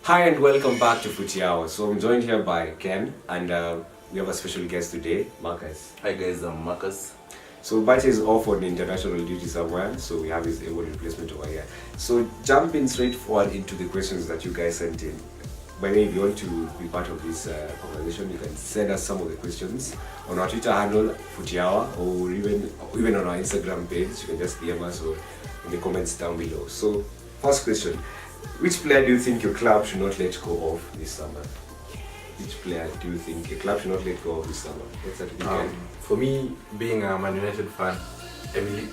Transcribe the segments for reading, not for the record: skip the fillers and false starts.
Hi and welcome back to Footy Hour. So I'm joined here by Ken and we have a special guest today, Marcus. Hi guys, I'm Marcus. So Bate is off on international duty somewhere, so we have his able replacement over here. So jumping straight forward into the questions that you guys sent in. By the way, if you want to be part of this conversation, you can send us some of the questions on our Twitter handle, Footy Hour, or even on our Instagram page. You can just DM us or in the comments down below. So first question. Which player do you think your club should not let go of this summer? Which player do you think your club should not let go of this summer? Let's start with Ken. For me, being a Man United fan,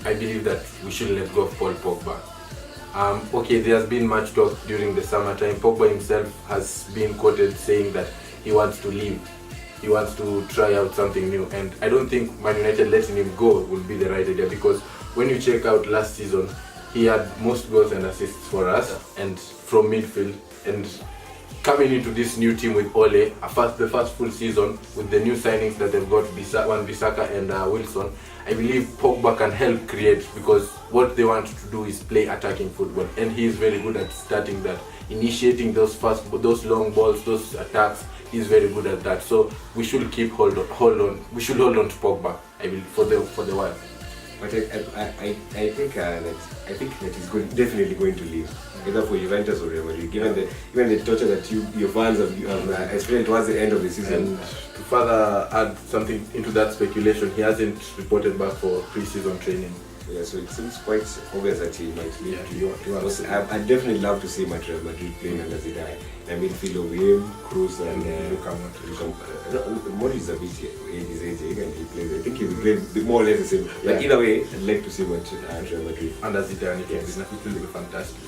I believe that we should let go of Paul Pogba. Okay, there has been much talk during the summertime. Pogba himself has been quoted saying that he wants to leave. He wants to try out something new, and I don't think Man United letting him go will be the right idea, because when you check out last season, he had most goals and assists for us and from midfield, and coming into this new team with Ole, the first full season with the new signings that they've got, Bissaka and Wilson, I believe Pogba can help create, because what they want to do is play attacking football, and he is very good at starting that, initiating those long balls, those attacks. He's very good at that. So we should hold on. We should hold on to Pogba, I believe, for the while. But I think that he's definitely going to leave, either for Juventus or Real Madrid, given the torture that your fans have experienced towards the end of the season. And to further add something into that speculation, he hasn't reported back for pre-season training. Yeah, so it seems quite obvious that he might leave to us. I'd definitely love to see Real Madrid playing under Zidane. I mean, feel of him, Cruz and Luka Modric is a bit his age, and he plays. I think he will play more or less the same. But either way, I'd like to see what Real Madrid under Zidane. Yes, it will be fantastic.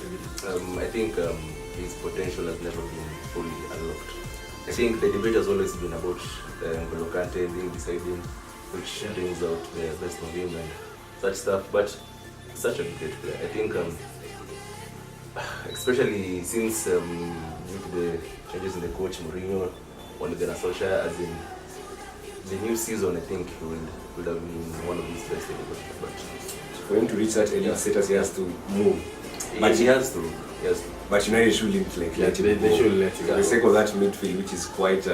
I think his potential has never been fully unlocked. I think the debate has always been about N'Golo Kante being deciding which brings out the best of him and such stuff, but such a great player. I think, especially since due to the changes in the coach, Mourinho, Ole Gunnar Solskjaer, as in the new season, I think he would have been one of his best ever. But for him to reach that elite status, he has to move. But he has to. But United shouldn't let him go. They should let him go. For the sake of that midfield, which is quite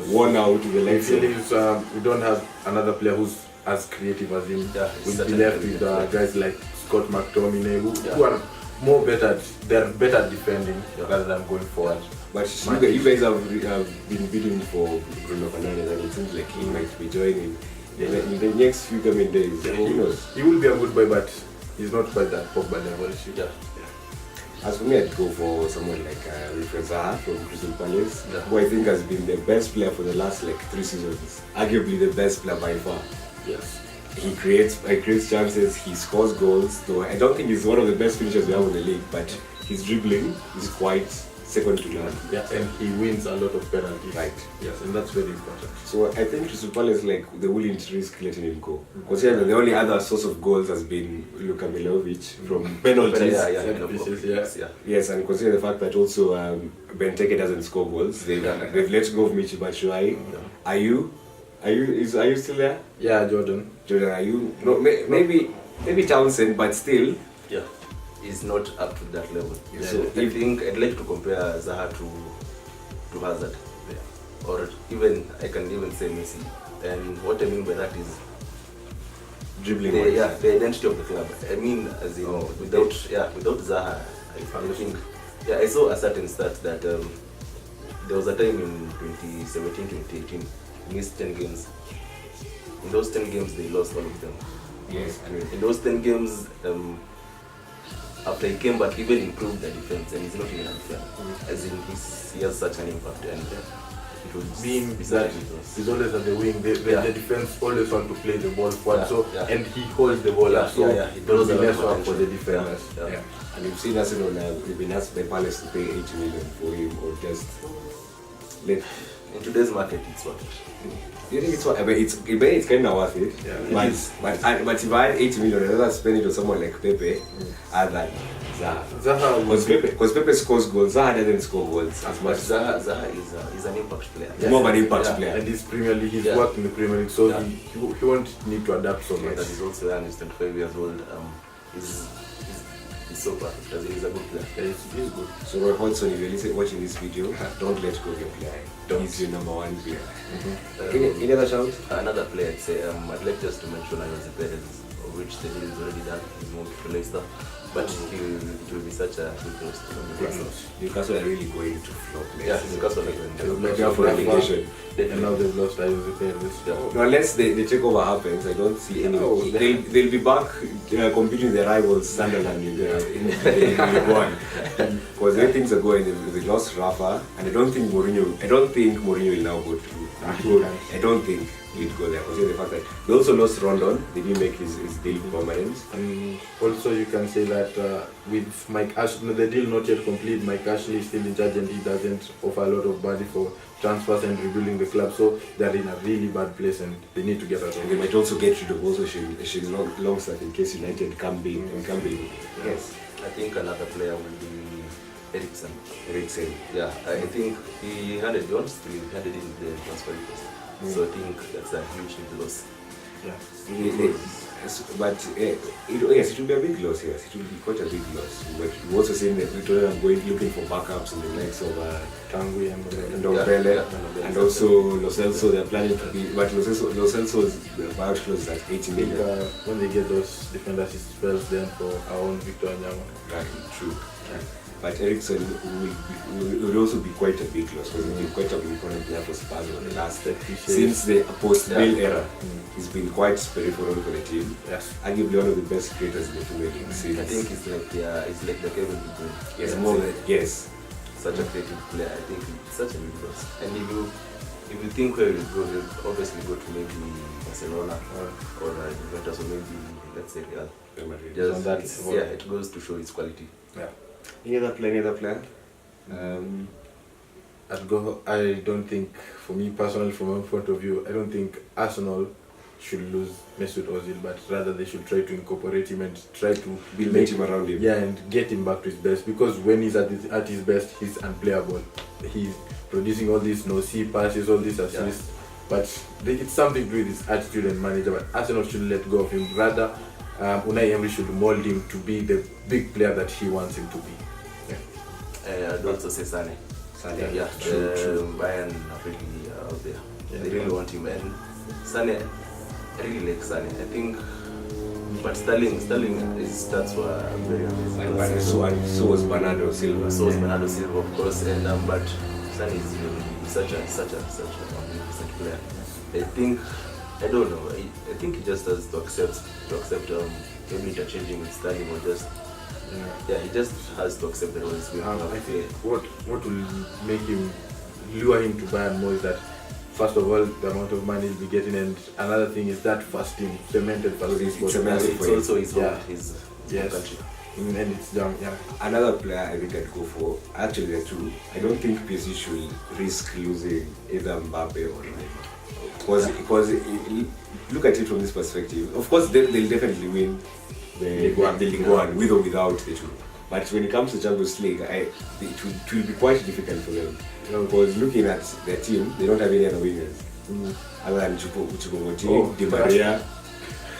worn out with the legs. We don't have another player who's as creative as him. We'll be left with guys like Scott McTominay, who are they're better at defending rather than going forward. But you guys have been bidding for Bruno Fernandes, and it seems like he might be joining in the next few coming days. Who knows? He will be a good boy, but he's not quite that Pogba level. As for me, I'd go for someone like Wilfried Zaha from Crystal Palace, who I think has been the best player for the last 3 seasons. Arguably the best player by far. Yes. He creates chances, he scores goals, though I don't think he's one of the best finishers we have in the league, but his dribbling is quite second to none. Yeah, and he wins a lot of penalties. Right. Yes, and that's very important. So I think Crystal Palace, they wouldn't risk letting him go. Considering the only other source of goals has been Luka Milovic from penalties. Yes, and considering the fact that also Benteke doesn't score goals, they've let go of Michy Batshuayi. Are you still there? Yeah, Jordan, are you? No, maybe Townsend, but still. Yeah, he's not up to that level. Yeah. So I think I'd like to compare Zaha to Hazard, or I can even say Messi. And what I mean by that is dribbling. The identity of the club. I mean, as in without Zaha, I think. Yeah, I saw a certain stat that there was a time in 2017-2018. Missed 10 games. In those 10 games, they lost all of them. Yes. In those 10 games, after he came back, he even improved the defense, and he's not even a defender. As in, he has such an impact, and it would being that he's always at the wing. The defense always want to play the ball forward, and he holds the ball up, so it does less work for the defenders. And you've seen Arsenal we've been asked by Palace to pay 80 million for him, or just let. In today's market, it's worth it. Do you think it's worth it? It's kind of worth it. Yeah, but if I had 80 million, I'd rather spend it on someone like Pepe other than Zaha. Because Pepe scores goals, Zaha doesn't score goals as much. Zaha is an impact player. More of an impact player. And he's Premier League, he's worked in the Premier League, so he won't need to adapt so much. That is also young, he's 25 years old. He's so perfect. He's a good player. Yeah, he's good. So Roy Hodgson, if you're watching this video, don't let go of your player. He's your number one player. Any other shout? Another player, I'd say, I'd like just to mention Jose Perez, of which the deal is already done. He's moved to Leicester. But it will be such a good loss to Newcastle. Newcastle are really going to flop. Yeah, Newcastle are going to They're going for relegation. And now they've lost Jose Perez. No, unless the takeover happens, I don't see any. They'll be back competing their rivals Sunderland in League One. Because the way things are going, they lost Rafa, and I don't think Mourinho will now go to. I don't think he'd go there, considering the fact that they also lost Rondon. They didn't make his deal permanent. And also you can say that with Mike Ashley, the deal not yet complete, Mike Ashley is still in charge and he doesn't offer a lot of money for transfers and rebuilding the club, so they're in a really bad place and they need to get out of it. And they might also get rid of also Shane Longstaff in case United come big. Yes. I think another player will be Eriksen. Yeah. I think he handed Jones, he handed in the transfer request. So I think that's a huge loss. Yeah. But yes, it will be a big loss. Yes, it will be quite a big loss. But you also saying that Victoria are going looking for backups in the likes of Tanguy and Ndombele, and also Lo Celso. They're planning to be, but Lo Celso's buyout clause is at 80 million. When they get those defender spells, then for our own Victor Nyama. Right, true. Yeah. But Eriksen will also be quite a big loss because he's been quite an important player for Spurs over the last since the post-Bale era. He's been quite peripheral for the team. Yes. Arguably one of the best creators in the Premier League. I think it's like the Kevin De Bruyne. Yes, more than yes. Such a creative player. I think it's such a big loss. And if you think where he'll go, he'll obviously go to maybe Barcelona or Juventus or maybe let's say Real. It goes to show his quality. Yeah. Any other player? I don't think, for me personally, from my point of view, I don't think Arsenal should lose Mesut Ozil, but rather they should try to incorporate him and try to build a team around him. Yeah, and get him back to his best, because when he's at his best, he's unplayable. He's producing all these no-see passes, all these assists, but it's something to do with his attitude and manager. But Arsenal should let go of him. Rather, Unai Emery should mold him to be the big player that he wants him to be. I'd also say Sane. Yeah, true. Bayern are really out there. Yeah, they really want him, and Sane, I really like Sane. I think, but Sterling, his stats were very amazing. So was Bernardo Silva. Of course, and but Sane is such a magnificent player. I don't know. I think he just has to accept maybe interchanging with Sterling or just. Yeah, he just has to accept that it's going to I think what will make him lure him to Bayern more is that, first of all, the amount of money he'll be getting, and another thing is that first team, cemented first team. It's also his country. And it's young, yeah. Another player I think I'd go for, actually there are two. I don't think PSG should risk losing either Mbappe or Neymar. Because look at it from this perspective. Of course, they'll definitely win the League One, with or without the two. But when it comes to Champions League, it will be quite difficult for them. Because looking at their team, they don't have any other winners. Other than Choupo-Moting, Di Maria,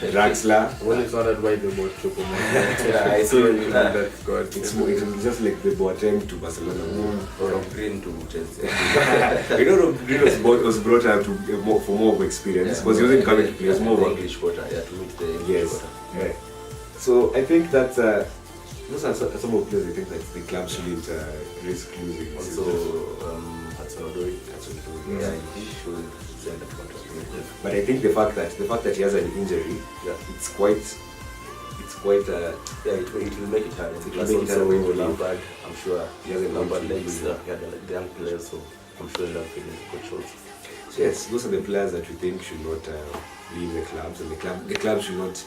Draxler. Well, it's not that why they bought Choupo-Moting. Yeah, I saw it's just like the Boateng to Barcelona. Or Green to Chelsea. Green was brought up for more experience, because he wasn't coming to play. It was more English quota, to meet the English quota. Yeah. So I think that those are some of the players I think that the club shouldn't risk losing. Also, Hudson-Odoi. Yeah, he should send a contract. But I think the fact that he has an injury, it's quite. It will make it hard. It will make it hard when Lampard, I'm sure he has a Lampard legs. The young players, so I'm sure they'll feeling good shots. So yes, those are the players that we think should not leave the clubs, and the club should not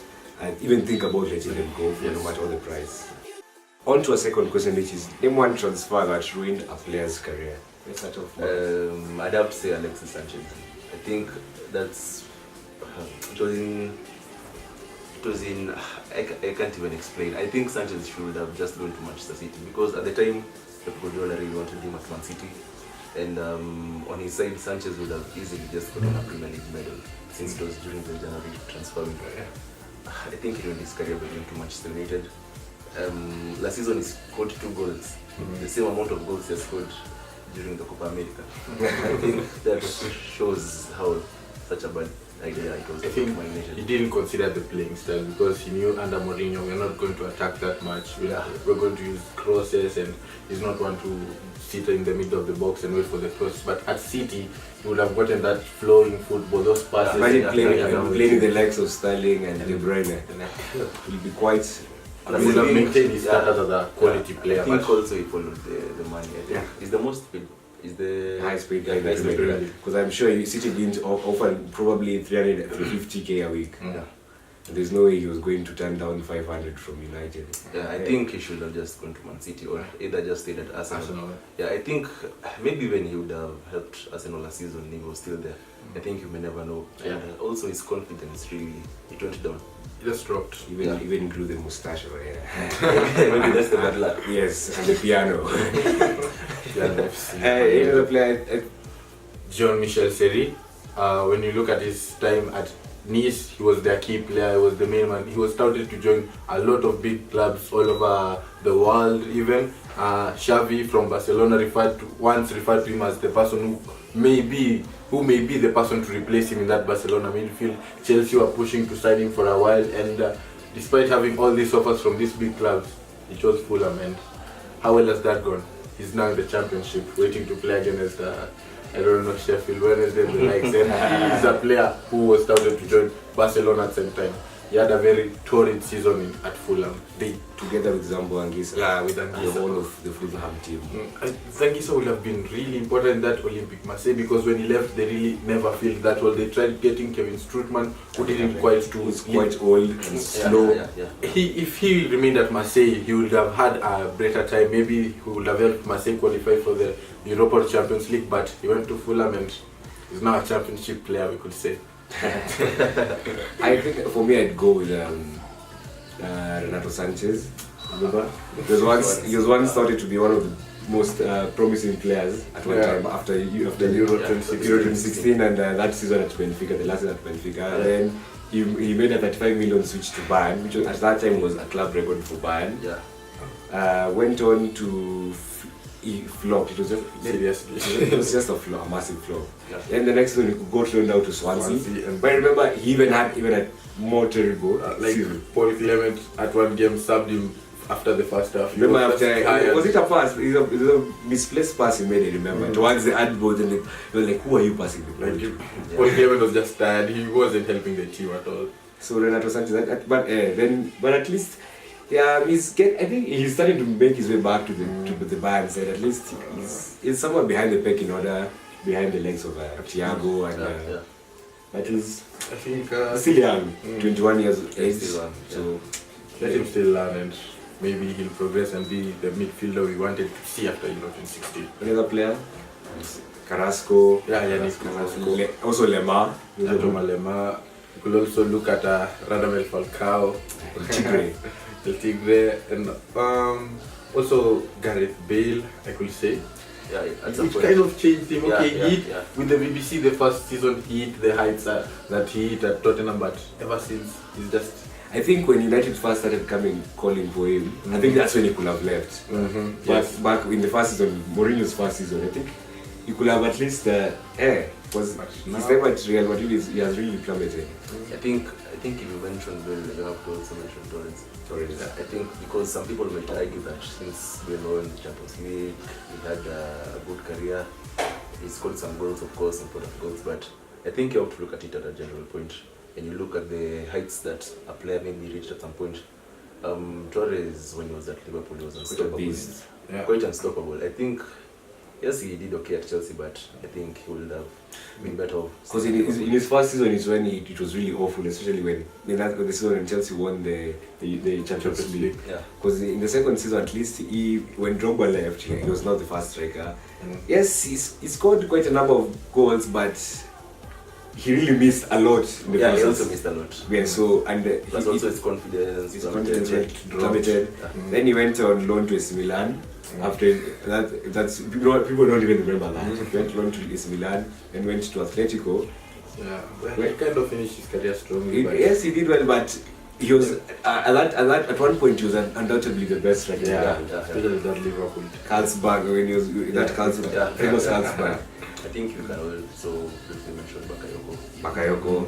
even think about letting them go no matter what the price. On to a second question, which is name one transfer that ruined a player's career. Let's start off. I'd have to say Alexis Sanchez. I think that's it was in I can't even explain. I think Sanchez should have just gone to Manchester City, because at the time Pep Guardiola really wanted him at Man City, and on his side Sanchez would have easily just gotten a Premier League medal, since it was during the January transfer window. I think he ruined his career by going to Manchester United. last season he scored 2 goals, the same amount of goals he has scored during the Copa America. I think that shows how such a bad idea it was. I think he didn't consider the playing style because he knew under Mourinho we're not going to attack that much. We're going to use crosses, and he's not one to sit in the middle of the box and wait for the cross. But at City, he would have gotten that flowing football, those passes. Imagine playing the likes of Sterling and De Bruyne. It will be quite. He would have maintained his status as a quality player. I think also he followed the money. I think he's the most paid. Is the highest paid guy because I'm sure City didn't offer probably 350k a week. There's no way he was going to turn down 500 from United. I think he should have just gone to Man City or either just stayed at Arsenal. I think maybe when he would have helped Arsenal last season, he was still there. I think you may never know. And also his confidence really, it went down. He just dropped. Even grew the moustache over here. Maybe that's the bad luck. Yes, and the piano. Another player, Jean-Michel Seri. When you look at his time at Nice, he was their key player, he was the main man. He was touted to join a lot of big clubs all over the world even. Xavi from Barcelona once referred to him as the person who may be the person to replace him in that Barcelona midfield. Chelsea were pushing to sign him for a while, and despite having all these offers from these big clubs, he chose Fulham. And how well has that gone? He's now in the Championship, waiting to play against I don't know, Sheffield Wednesday, the likes. And he's a player who was touted to join Barcelona at the same time. He had a very torrid season at Fulham. Together with Zambo Anguissa. With Anguissa. The whole of the Fulham team. Anguissa would have been really important in that Olympic Marseille because when he left, they really never filled that role. They tried getting Kevin Strootman, who didn't quite do. He's quite old and slow. If he remained at Marseille, he would have had a better time. Maybe he would have helped Marseille qualify for the Europa Champions League, but he went to Fulham and he's now a championship player, we could say. I think for me I'd go with Renato Sanchez. Remember? He was once thought to be one of the most promising players at one time after Euro 2016 and that season at Benfica, the last season at Benfica. And then he made a 35 million switch to Bayern, which at that time was a club record for Bayern. Went on to he flopped. It was just a massive flop. Then the next one he got loaned out to Swansea. But remember, he even had more terrible season. Paul Clement at one game subbed him after the first half. Remember was it a pass? It was a misplaced pass he made. Remember towards the ad board, and they were like, "Who are you passing the ball to?" Paul Clement was just tired. He wasn't helping the team at all. So Renato Sanchez, but at least. I think he's starting to make his way back to the Bayern side. At least he's somewhere behind the pecking order, behind the legs of Thiago and that is. I think still young, 21 years age. So let him still learn, and maybe he'll progress and be the midfielder we wanted to see after Euro 2016. Another player, Carrasco. Yannick Carrasco. Also Lemar. Lemar. You could also look at Radamel Falcao. El Tigre, and also Gareth Bale, I could say. Which kind of changed him. With the BBC the first season he hit the heights that he hit at Tottenham, but ever since he's just. I think when United first started calling for him, I think that's when he could have left. Back in the first season, Mourinho's first season, I think he could have at least because his time at Real Madrid he has really plummeted. I think if you mentioned Bale, you have to also mention Torres. I think because some people might argue that since we know in the Champions League, he had a good career. He scored some goals, of course, important goals, but I think you have to look at it at a general point. And you look at the heights that a player maybe reached at some point. Torres, when he was at Liverpool, he was unstoppable. Quite unstoppable. I think, yes, he did okay at Chelsea, but I think he would have been better off. Because in his first season is when it was really awful, especially when the season when Chelsea won the Champions League. Because in the second season, at least, when Drogba left, he was not the first striker. Yes, he scored quite a number of goals, but he really missed a lot in the process. He also missed a lot. Yeah, so that's also his confidence. His confidence went plummeted. Then he went on loan to AC Milan. After that's people don't even remember that. He went loan to AC Milan and went to Atletico. He kind of finished his career strongly. Yes, he did well, but he was at one point he was undoubtedly the best striker. Especially that Liverpool. Carlsberg when he was that Carlsberg, famous Carlsberg. I think you can also briefly mention Bakayoko.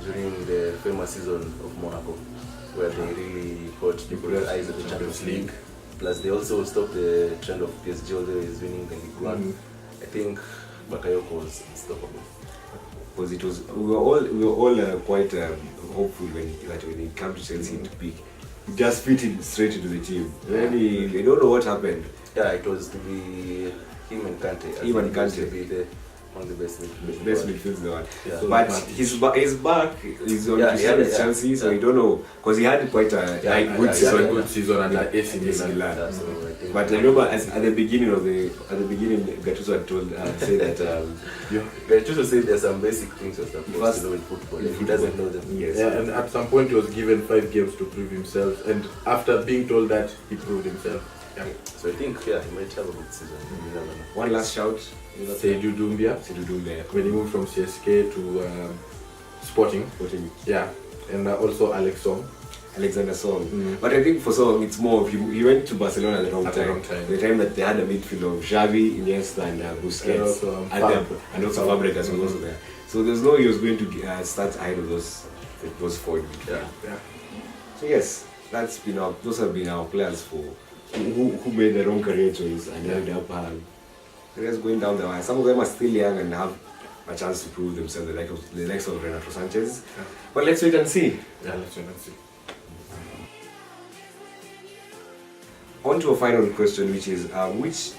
During the famous season of Monaco, where they really caught people's eyes at the Champions League. Plus, they also stopped the trend of PSG, although he's winning the League One. I think Bakayoko was unstoppable. Because it was, we were all quite hopeful when he came to Chelsea to pick. He just fit in straight into the team. Then I don't know what happened. Yeah, it was to be him and Kante. Him and Kante. To be one of the best midfielders. Best midfielders in the world. Yeah. So but he's back. He's on Chelsea, so you don't know. Because he had quite a good season under AC Milan. But I remember at the beginning Gattuso had told say that Gattuso said there's some basic things you're supposed to know in football. He doesn't know them. Yes. Yeah, and at some point he was given 5 games to prove himself, and after being told that, he proved himself. Yeah. So I think he might have a good season. One last shout. Seydou Doumbia. When he moved from CSK to Sporting. Yeah, and also Alexander Song. But I think for Song, it's more of he went to Barcelona at the wrong time. The time that they had a midfield of Xavi, Iniesta, and Busquets, and also Fabregas was also there. So there's no he was going to start ahead of those four. Yeah. So yes, those have been our players for who made the wrong career choice and ended up careers going down the line. Some of them are still young and have a chance to prove themselves, the likes of Renato Sanchez. Yeah. But let's wait and see. Yeah, let's wait and see. On to a final question, which is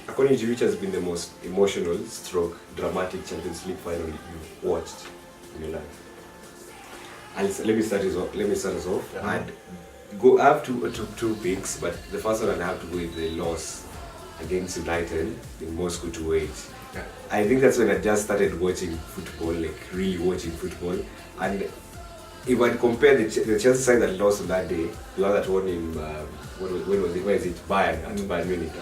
according to you, which has been the most emotional / dramatic Champions League final you've watched in your life? Let me start us off. Yeah. I have two picks, but the first one I have to go with the loss against United in Moscow to 8. Yeah. I think that's when I just started watching football, like really watching football. And if I compare the Chelsea side that lost on that day, the one that won in when was it? Where is it? Bayern at Bayern Munich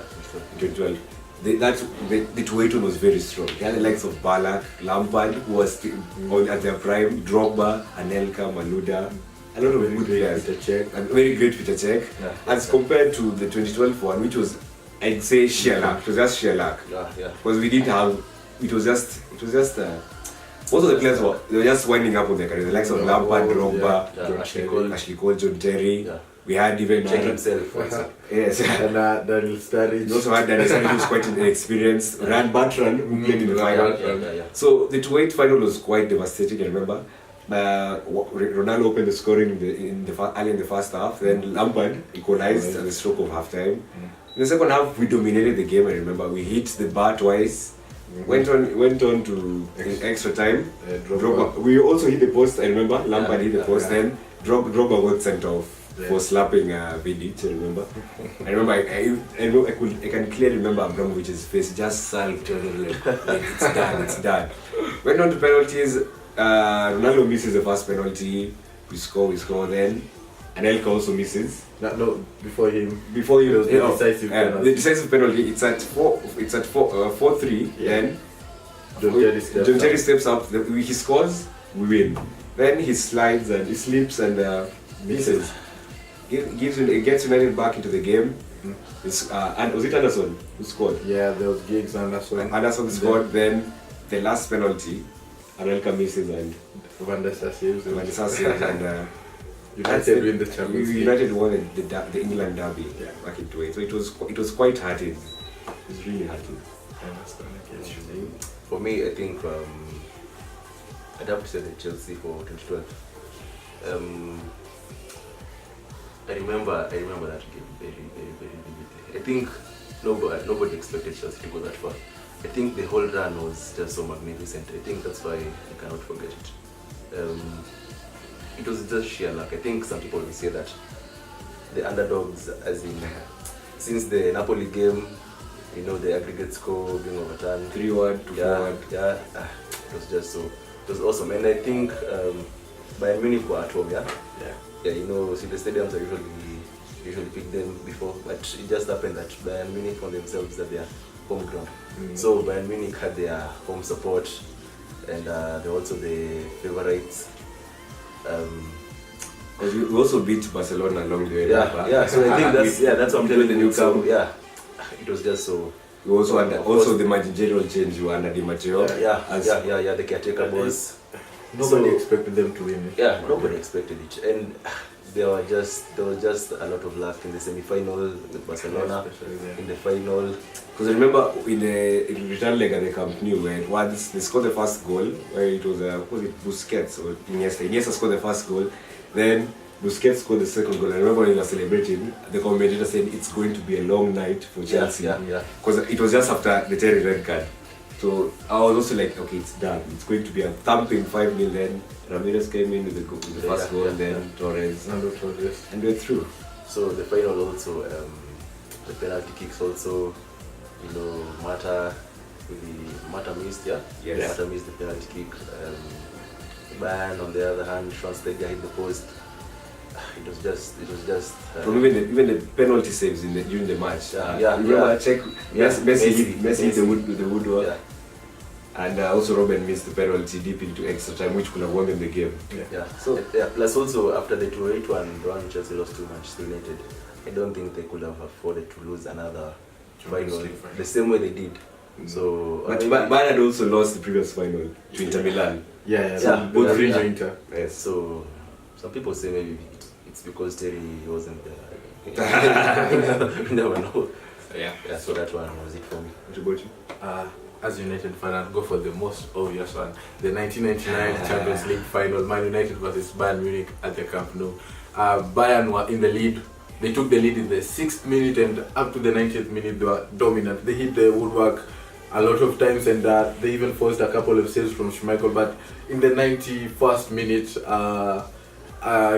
in 2012. The 2-8 was very strong. They had the likes of Ballack, Lampard, who was still at their prime, Drogba, Anelka, Malouda. A lot of good players. And very great Peter Cech. Yeah. As compared to the 2012 one, which was, I'd say, sheer luck. It was just sheer luck. Yeah. Because we didn't have. It was just. Most of the players were just winding up on their career. The likes of Lampard, Drogba, Ashley Cole, John Terry. Yeah. We had even Cech himself. Yes. And Daniel Sturridge. We also had Daniel Sturridge, who was quite inexperienced. Rand Bertrand, who played in the final. Yeah. So the 2-8 final was quite devastating. I remember. Ronaldo opened the scoring early in the first half. Then Lampard equalized at the stroke of half time. In the second half, we dominated the game. I remember we hit the bar twice. Went on to extra time. Drogba. We also hit the post. I remember Lampard hit the post. Then Drogba got sent off for slapping Vidic. I remember. I can clearly remember Abramovich's face just sulked. Like, it's done. Went on to penalties. Ronaldo misses the first penalty. We score. Then Anelka also misses. No, before him. The decisive penalty. The decisive penalty. It's at 4-3. Then John Terry steps up. He scores. We win. Then he slides and he slips and misses. Gets United back into the game. And was it Anderson who scored? Yeah, there was Giggs Anderson. Anderson scored. Then the last penalty, Anelka misses and Van der Sar saves. And United win the Champions League. United won the England derby back in 2008. So it was quite hurting. It was really hurting. I understand. For me, I think I'd have to say the Chelsea for 2012. I remember that game very, very, very vividly. I think nobody expected Chelsea to go that far. I think the whole run was just so magnificent. I think that's why I cannot forget it. It was just sheer luck. I think some people will say that the underdogs, as in since the Napoli game, the aggregate score being overturned 3-1 to 4-1. Yeah, it was just so. It was awesome, and I think Bayern Munich were at home. Yeah. See, the stadiums are usually pick them before, but it just happened that Bayern Munich found themselves at their home ground. So Bayern Munich had their home support, and they're also the favourites. Because we also beat Barcelona along the way. Yeah. So I think that's what I'm telling the you. new So camp. yeah, it was just so. We also under Of course. also the managerial change. You were under the Matteo. Yeah. The caretaker boss. Nobody So- expected them to win it. Yeah, nobody expected it, and there was just a lot of luck in the semi-final with Barcelona, Especially there. in the final. Because I remember in the return leg at the Camp Nou, when once they scored the first goal, where it was was it Busquets or Iniesta? Iniesta scored the first goal, then Busquets scored the second goal. I remember when they were celebrating, the commentator said it's going to be a long night for Chelsea. Yeah. Because it was just after the Terry red card. So I was also like, okay, it's done. It's going to be a thumping 5-0. Then Ramirez came in with the first goal, then Torres, and we're through. So the final also, the penalty kicks also, Mata missed, yeah? Yes. Mata missed the penalty kick. Bayern on the other hand, Schweinsteiger hit the post. It was just. From even the penalty saves during the match. Remember, check Messi hit the woodwork. Yeah. And also Robin missed the penalty deep into extra time, which could have won them the game. Yeah. So plus also after the 2-8 one Chelsea lost to Manchester United, I don't think they could have afforded to lose another final the same way they did. So But Bayern had also lost the previous final to Inter Milan. So both yeah. Inter. Yes. So some people say maybe it's because Terry wasn't there. You never know. Yeah. So that one was it for me. What about you? As United fan, I'd go for the most obvious one. The 1999 Champions League final, Man United versus Bayern Munich at the Camp Nou. Bayern were in the lead. They took the lead in the 6th minute, and up to the 90th minute they were dominant. They hit the woodwork a lot of times, and they even forced a couple of saves from Schmeichel. But in the 91st minute,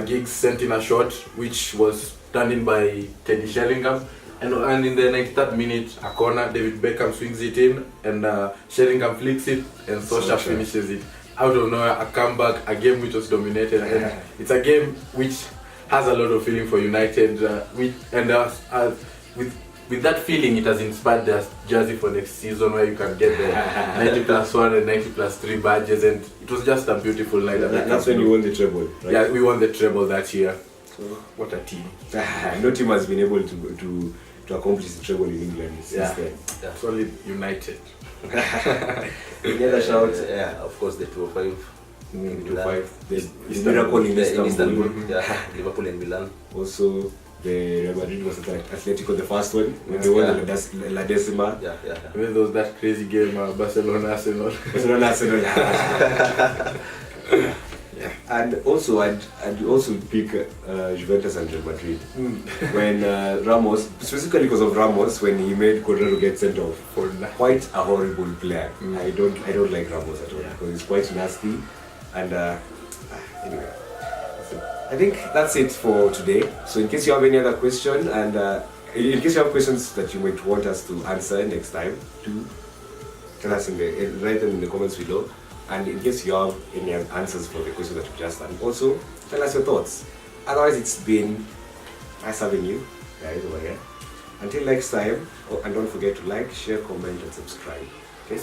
Giggs sent in a shot which was turned in by Teddy Sheringham. And in the 93rd minute, a corner, David Beckham swings it in, and Sheringham flicks it, and Solskjaer finishes it. Out of nowhere, a comeback, a game which was dominated, and it's a game which has a lot of feeling for United. With that feeling, it has inspired their jersey for next season, where you can get the 90+1 and 90+3 badges, and it was just a beautiful night. That's when you won the treble, right? Yeah, we won the treble that year. So what a team! No team has been able to accomplish the treble in England since then. Yeah. Solid United. Any other shout? Yeah, of course the 205. 2-5. The miracle in Istanbul. Yeah, Liverpool and Milan. Also, the Real Madrid was Atletico, the first one, when they won La Decima. Yeah. When there was that crazy game, Barcelona Arsenal. And also, I'd also pick Juventus and Real Madrid. When Ramos, specifically because of Ramos, when he made Correro get sent off for quite a horrible player. I don't like Ramos at all because he's quite nasty. And anyway, I think that's it for today. So in case you have any other question, and in case you have questions that you might want us to answer next time, do tell us write them in the comments below. And in case you have any answers for the questions that you just asked, also tell us your thoughts. Otherwise, it's been nice having you guys over here. Until next time, and don't forget to like, share, comment, and subscribe. Okay?